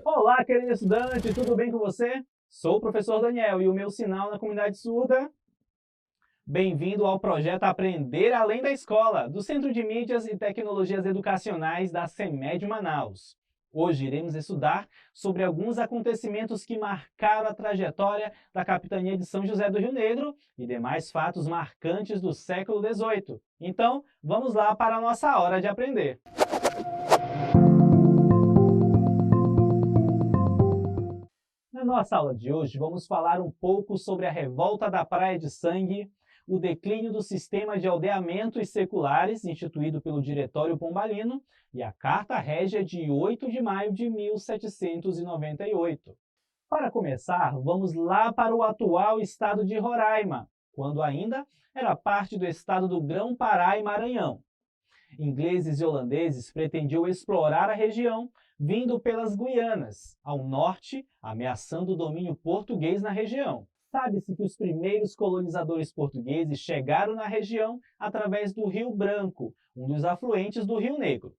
Olá, querido estudante, tudo bem com você? Sou o professor Daniel e o meu sinal na comunidade surda. Bem-vindo ao projeto Aprender Além da Escola, do Centro de Mídias e Tecnologias Educacionais da CEMED Manaus. Hoje iremos estudar sobre alguns acontecimentos que marcaram a trajetória da Capitania de São José do Rio Negro e demais fatos marcantes do século XVIII. Então, vamos lá para a nossa hora de aprender. Na nossa aula de hoje, vamos falar um pouco sobre a Revolta da Praia de Sangue, o declínio do sistema de aldeamentos seculares instituído pelo Diretório Pombalino e a Carta Régia de 8 de maio de 1798. Para começar, vamos lá para o atual estado de Roraima, quando ainda era parte do estado do Grão-Pará e Maranhão. Ingleses e holandeses pretendiam explorar a região, vindo pelas Guianas, ao norte, ameaçando o domínio português na região. Sabe-se que os primeiros colonizadores portugueses chegaram na região através do Rio Branco, um dos afluentes do Rio Negro.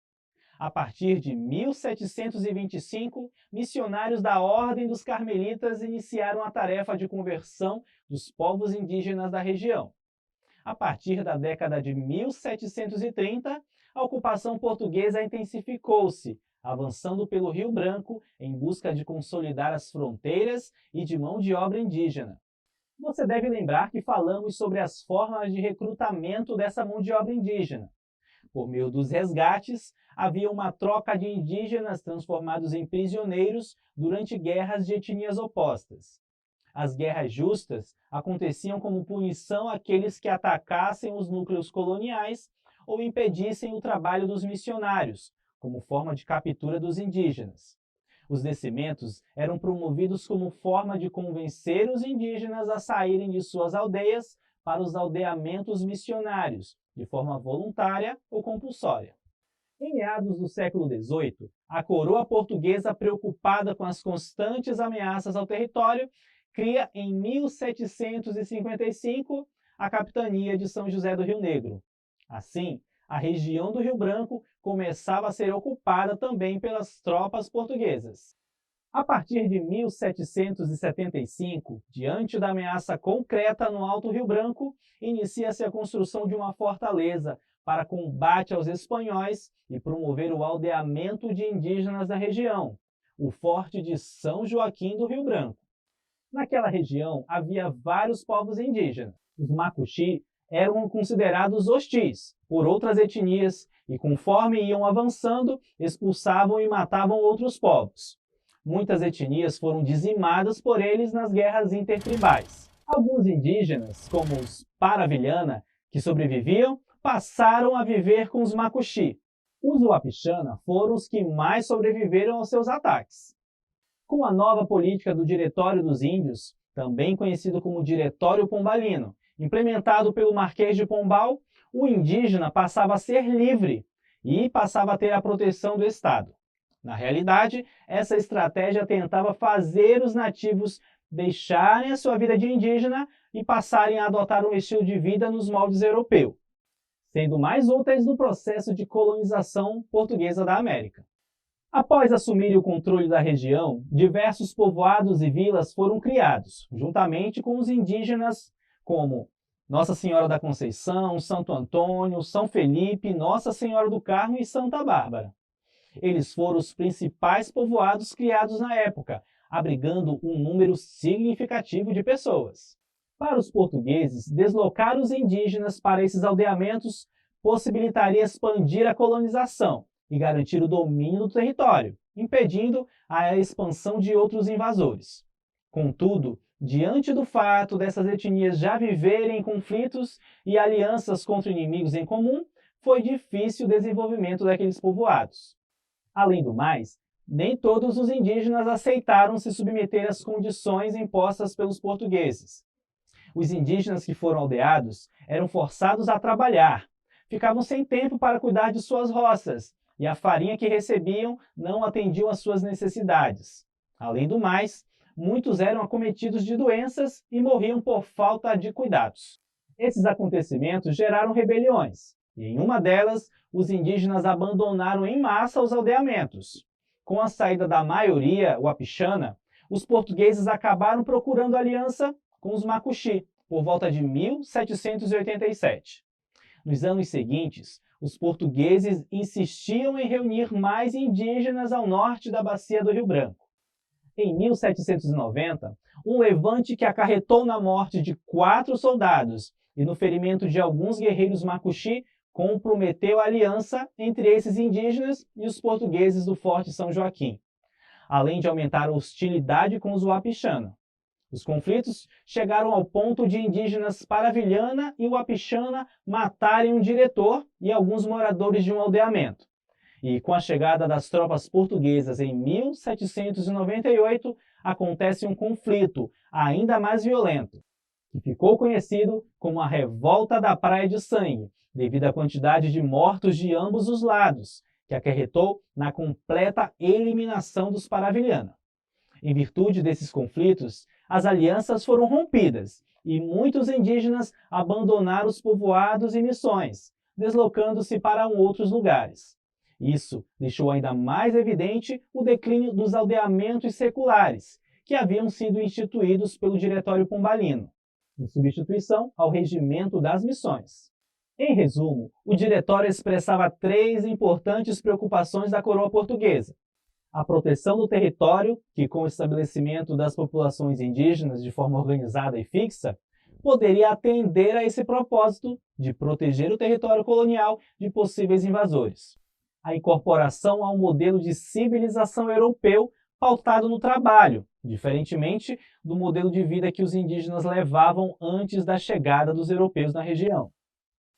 A partir de 1725, missionários da Ordem dos Carmelitas iniciaram a tarefa de conversão dos povos indígenas da região. A partir da década de 1730, a ocupação portuguesa intensificou-se, avançando pelo Rio Branco em busca de consolidar as fronteiras e de mão de obra indígena. Você deve lembrar que falamos sobre as formas de recrutamento dessa mão de obra indígena. Por meio dos resgates, havia uma troca de indígenas transformados em prisioneiros durante guerras de etnias opostas. As guerras justas aconteciam como punição àqueles que atacassem os núcleos coloniais ou impedissem o trabalho dos missionários, como forma de captura dos indígenas. Os descimentos eram promovidos como forma de convencer os indígenas a saírem de suas aldeias para os aldeamentos missionários, de forma voluntária ou compulsória. Em meados do século XVIII, a coroa portuguesa, preocupada com as constantes ameaças ao território, cria em 1755 a Capitania de São José do Rio Negro. Assim, a região do Rio Branco começava a ser ocupada também pelas tropas portuguesas. A partir de 1775, diante da ameaça concreta no Alto Rio Branco, inicia-se a construção de uma fortaleza para combate aos espanhóis e promover o aldeamento de indígenas da região, o Forte de São Joaquim do Rio Branco. Naquela região havia vários povos indígenas. Os Macuxi eram considerados hostis por outras etnias e, conforme iam avançando, expulsavam e matavam outros povos. Muitas etnias foram dizimadas por eles nas guerras intertribais. Alguns indígenas, como os Paravilhana, que sobreviviam, passaram a viver com os Macuxi. Os Wapixana foram os que mais sobreviveram aos seus ataques. Com a nova política do Diretório dos Índios, também conhecido como Diretório Pombalino, implementado pelo Marquês de Pombal, o indígena passava a ser livre e passava a ter a proteção do Estado. Na realidade, essa estratégia tentava fazer os nativos deixarem a sua vida de indígena e passarem a adotar um estilo de vida nos moldes europeus, sendo mais úteis no processo de colonização portuguesa da América. Após assumirem o controle da região, diversos povoados e vilas foram criados, juntamente com os indígenas como Nossa Senhora da Conceição, Santo Antônio, São Felipe, Nossa Senhora do Carmo e Santa Bárbara. Eles foram os principais povoados criados na época, abrigando um número significativo de pessoas. Para os portugueses, deslocar os indígenas para esses aldeamentos possibilitaria expandir a colonização e garantir o domínio do território, impedindo a expansão de outros invasores. Contudo, diante do fato dessas etnias já viverem em conflitos e alianças contra inimigos em comum, foi difícil o desenvolvimento daqueles povoados. Além do mais, nem todos os indígenas aceitaram se submeter às condições impostas pelos portugueses. Os indígenas que foram aldeados eram forçados a trabalhar, ficavam sem tempo para cuidar de suas roças, e a farinha que recebiam não atendiam às suas necessidades. Além do mais, muitos eram acometidos de doenças e morriam por falta de cuidados. Esses acontecimentos geraram rebeliões, e em uma delas, os indígenas abandonaram em massa os aldeamentos. Com a saída da maioria wapixana, os portugueses acabaram procurando aliança com os Macuxi, por volta de 1787. Nos anos seguintes, os portugueses insistiam em reunir mais indígenas ao norte da bacia do Rio Branco. Em 1790, um levante que acarretou na morte de 4 soldados e no ferimento de alguns guerreiros Macuxi comprometeu a aliança entre esses indígenas e os portugueses do Forte São Joaquim, além de aumentar a hostilidade com os Wapixana. Os conflitos chegaram ao ponto de indígenas Paravilhana e Wapixana matarem um diretor e alguns moradores de um aldeamento. E com a chegada das tropas portuguesas em 1798, acontece um conflito ainda mais violento, que ficou conhecido como a Revolta da Praia de Sangue, devido à quantidade de mortos de ambos os lados, que acarretou na completa eliminação dos Paravilhana. Em virtude desses conflitos, as alianças foram rompidas e muitos indígenas abandonaram os povoados e missões, deslocando-se para outros lugares. Isso deixou ainda mais evidente o declínio dos aldeamentos seculares, que haviam sido instituídos pelo Diretório Pombalino, em substituição ao Regimento das Missões. Em resumo, o Diretório expressava 3 importantes preocupações da coroa portuguesa: a proteção do território, que com o estabelecimento das populações indígenas de forma organizada e fixa, poderia atender a esse propósito de proteger o território colonial de possíveis invasores. A incorporação ao modelo de civilização europeu pautado no trabalho, diferentemente do modelo de vida que os indígenas levavam antes da chegada dos europeus na região.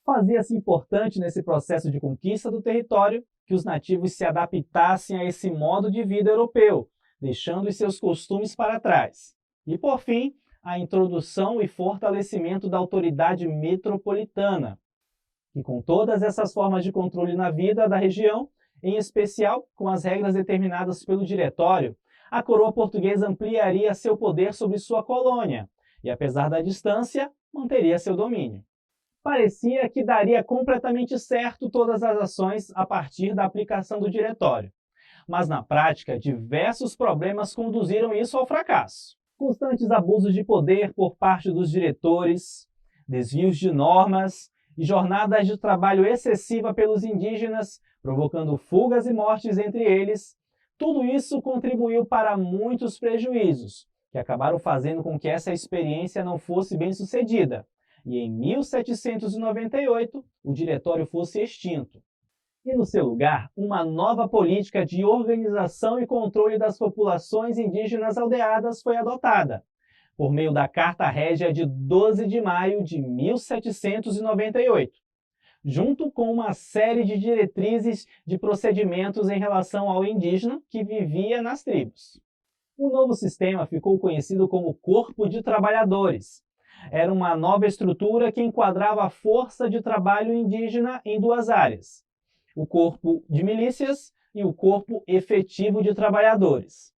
Fazia-se importante nesse processo de conquista do território que os nativos se adaptassem a esse modo de vida europeu, deixando os seus costumes para trás. E, por fim, a introdução e fortalecimento da autoridade metropolitana, que com todas essas formas de controle na vida da região, em especial com as regras determinadas pelo Diretório, a coroa portuguesa ampliaria seu poder sobre sua colônia e, apesar da distância, manteria seu domínio. Parecia que daria completamente certo todas as ações a partir da aplicação do Diretório. Mas, na prática, diversos problemas conduziram isso ao fracasso. Constantes abusos de poder por parte dos diretores, desvios de normas e jornadas de trabalho excessiva pelos indígenas, provocando fugas e mortes entre eles, tudo isso contribuiu para muitos prejuízos, que acabaram fazendo com que essa experiência não fosse bem sucedida, e em 1798 o Diretório fosse extinto. E no seu lugar, uma nova política de organização e controle das populações indígenas aldeadas foi adotada, por meio da Carta Régia de 12 de maio de 1798, junto com uma série de diretrizes de procedimentos em relação ao indígena que vivia nas tribos. O novo sistema ficou conhecido como Corpo de Trabalhadores. Era uma nova estrutura que enquadrava a força de trabalho indígena em 2 áreas: o corpo de milícias e o corpo efetivo de trabalhadores.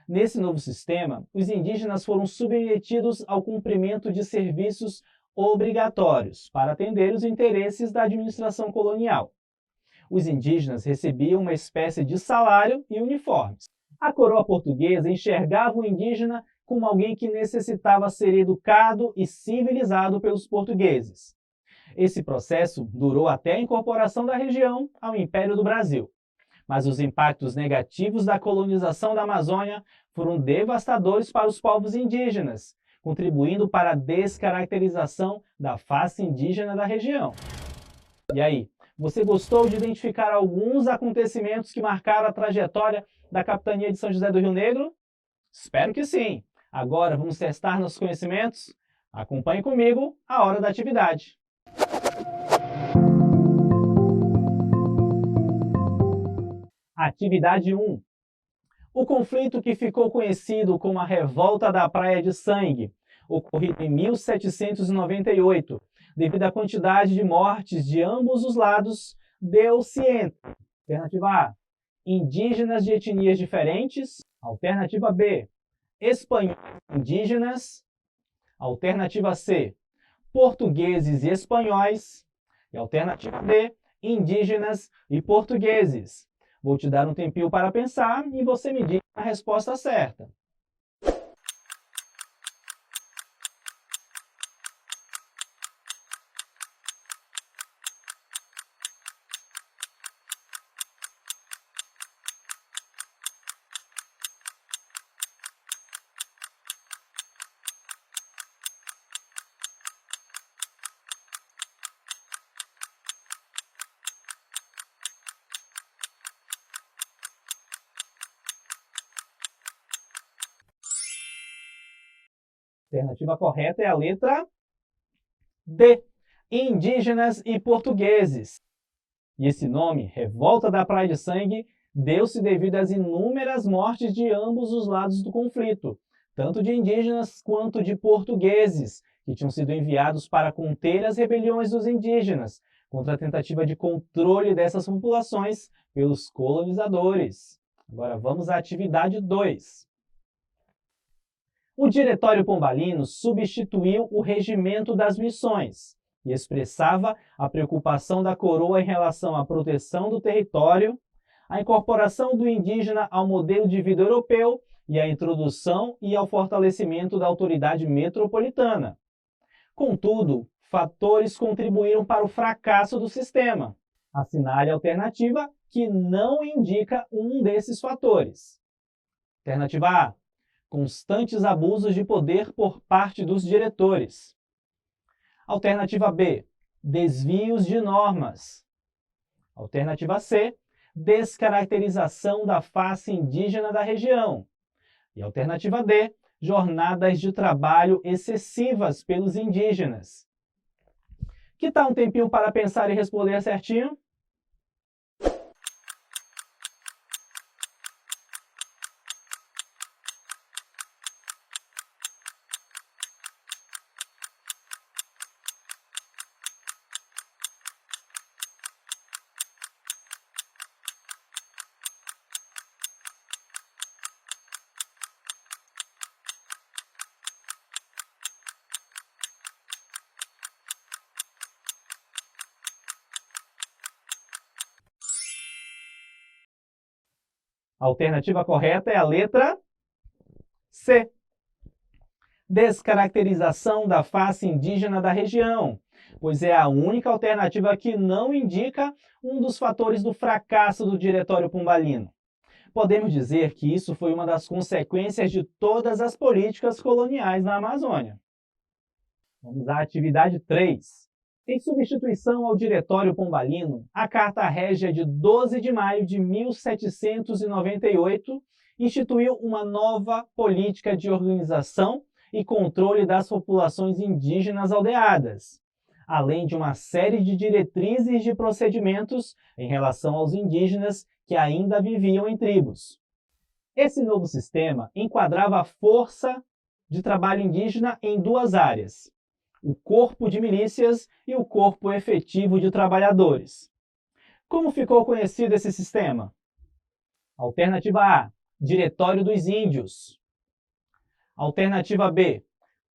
Nesse novo sistema, os indígenas foram submetidos ao cumprimento de serviços obrigatórios para atender os interesses da administração colonial. Os indígenas recebiam uma espécie de salário e uniformes. A coroa portuguesa enxergava o indígena como alguém que necessitava ser educado e civilizado pelos portugueses. Esse processo durou até a incorporação da região ao Império do Brasil. Mas os impactos negativos da colonização da Amazônia foram devastadores para os povos indígenas, contribuindo para a descaracterização da face indígena da região. E aí, você gostou de identificar alguns acontecimentos que marcaram a trajetória da Capitania de São José do Rio Negro? Espero que sim! Agora vamos testar nossos conhecimentos? Acompanhe comigo a hora da atividade. Atividade 1. O conflito que ficou conhecido como a Revolta da Praia de Sangue ocorrido em 1798, devido à quantidade de mortes de ambos os lados, deu-se entre: alternativa A, indígenas de etnias diferentes; alternativa B, espanhóis indígenas; alternativa C, portugueses e espanhóis; e alternativa D, indígenas e portugueses. Vou te dar um tempinho para pensar e você me diz a resposta certa. A alternativa correta é a letra D, indígenas e portugueses. E esse nome, Revolta da Praia de Sangue, deu-se devido às inúmeras mortes de ambos os lados do conflito, tanto de indígenas quanto de portugueses, que tinham sido enviados para conter as rebeliões dos indígenas, contra a tentativa de controle dessas populações pelos colonizadores. Agora vamos à atividade 2. O Diretório Pombalino substituiu o Regimento das Missões e expressava a preocupação da coroa em relação à proteção do território, a incorporação do indígena ao modelo de vida europeu e a introdução e ao fortalecimento da autoridade metropolitana. Contudo, fatores contribuíram para o fracasso do sistema. Assinale a alternativa que não indica um desses fatores. Alternativa A, constantes abusos de poder por parte dos diretores. Alternativa B, desvios de normas. Alternativa C, descaracterização da face indígena da região. E alternativa D, jornadas de trabalho excessivas pelos indígenas. Que tal um tempinho para pensar e responder certinho? A alternativa correta é a letra C. Descaracterização da face indígena da região, pois é a única alternativa que não indica um dos fatores do fracasso do Diretório Pombalino. Podemos dizer que isso foi uma das consequências de todas as políticas coloniais na Amazônia. Vamos à atividade 3. Em substituição ao Diretório Pombalino, a Carta Régia de 12 de maio de 1798 instituiu uma nova política de organização e controle das populações indígenas aldeadas, além de uma série de diretrizes de procedimentos em relação aos indígenas que ainda viviam em tribos. Esse novo sistema enquadrava a força de trabalho indígena em duas áreas: o corpo de milícias e o corpo efetivo de trabalhadores. Como ficou conhecido esse sistema? Alternativa A, Diretório dos Índios. Alternativa B,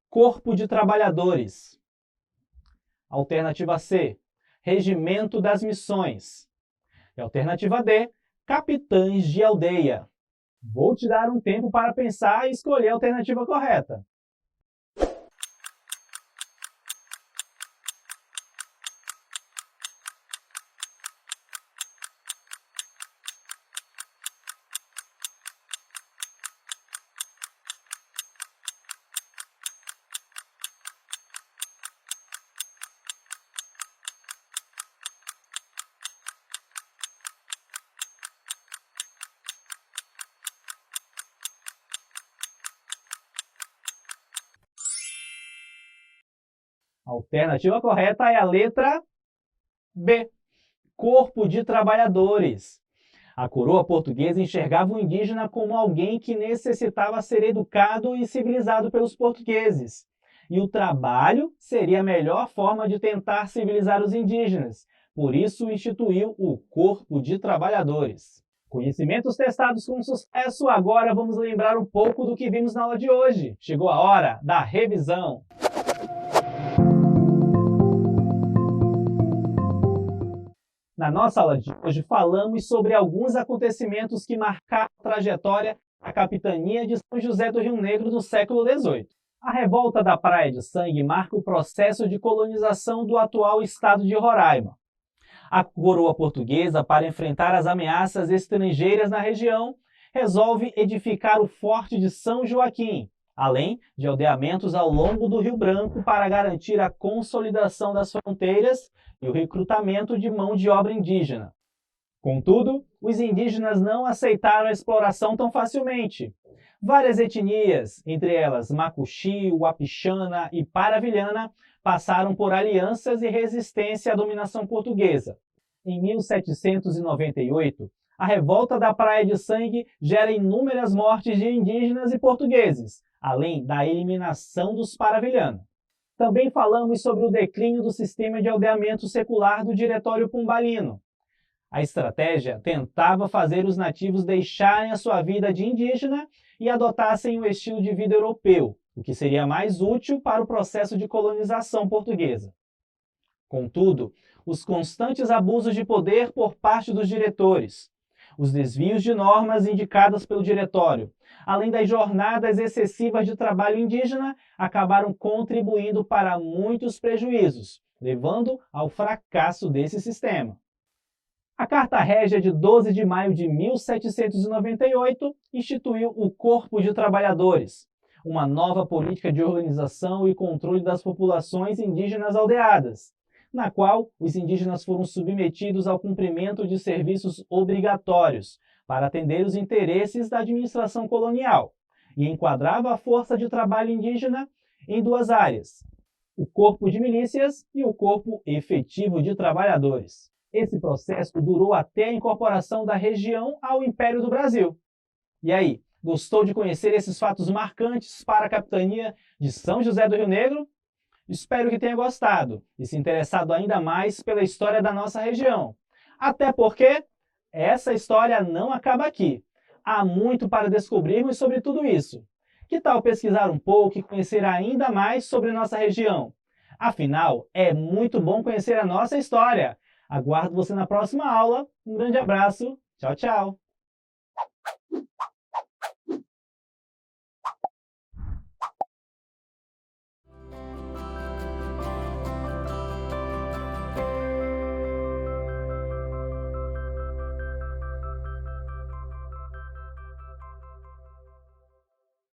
Corpo de Trabalhadores. Alternativa C, Regimento das Missões. E alternativa D, Capitães de Aldeia. Vou te dar um tempo para pensar e escolher a alternativa correta. A alternativa correta é a letra B, Corpo de Trabalhadores. A coroa portuguesa enxergava o indígena como alguém que necessitava ser educado e civilizado pelos portugueses, e o trabalho seria a melhor forma de tentar civilizar os indígenas. Por isso, instituiu o Corpo de Trabalhadores. Conhecimentos testados com sucesso, agora vamos lembrar um pouco do que vimos na aula de hoje. Chegou a hora da revisão. Na nossa aula de hoje, falamos sobre alguns acontecimentos que marcaram a trajetória da capitania de São José do Rio Negro no século XVIII. A revolta da Praia de Sangue marca o processo de colonização do atual estado de Roraima. A coroa portuguesa, para enfrentar as ameaças estrangeiras na região, resolve edificar o Forte de São Joaquim, além de aldeamentos ao longo do Rio Branco para garantir a consolidação das fronteiras e o recrutamento de mão de obra indígena. Contudo, os indígenas não aceitaram a exploração tão facilmente. Várias etnias, entre elas Macuxi, Uapixana e Paravilhana, passaram por alianças e resistência à dominação portuguesa. Em 1798, a revolta da Praia de Sangue gera inúmeras mortes de indígenas e portugueses, além da eliminação dos Paravilhana. Também falamos sobre o declínio do sistema de aldeamento secular do Diretório Pombalino. A estratégia tentava fazer os nativos deixarem a sua vida de indígena e adotassem o estilo de vida europeu, o que seria mais útil para o processo de colonização portuguesa. Contudo, os constantes abusos de poder por parte dos diretores, os desvios de normas indicadas pelo diretório, além das jornadas excessivas de trabalho indígena, acabaram contribuindo para muitos prejuízos, levando ao fracasso desse sistema. A Carta Régia de 12 de maio de 1798 instituiu o Corpo de Trabalhadores, uma nova política de organização e controle das populações indígenas aldeadas, na qual os indígenas foram submetidos ao cumprimento de serviços obrigatórios para atender os interesses da administração colonial, e enquadrava a força de trabalho indígena em duas áreas: o Corpo de Milícias e o Corpo Efetivo de Trabalhadores. Esse processo durou até a incorporação da região ao Império do Brasil. E aí, gostou de conhecer esses fatos marcantes para a capitania de São José do Rio Negro? Espero que tenha gostado e se interessado ainda mais pela história da nossa região. Até porque essa história não acaba aqui. Há muito para descobrirmos sobre tudo isso. Que tal pesquisar um pouco e conhecer ainda mais sobre nossa região? Afinal, é muito bom conhecer a nossa história. Aguardo você na próxima aula. Um grande abraço. Tchau, tchau.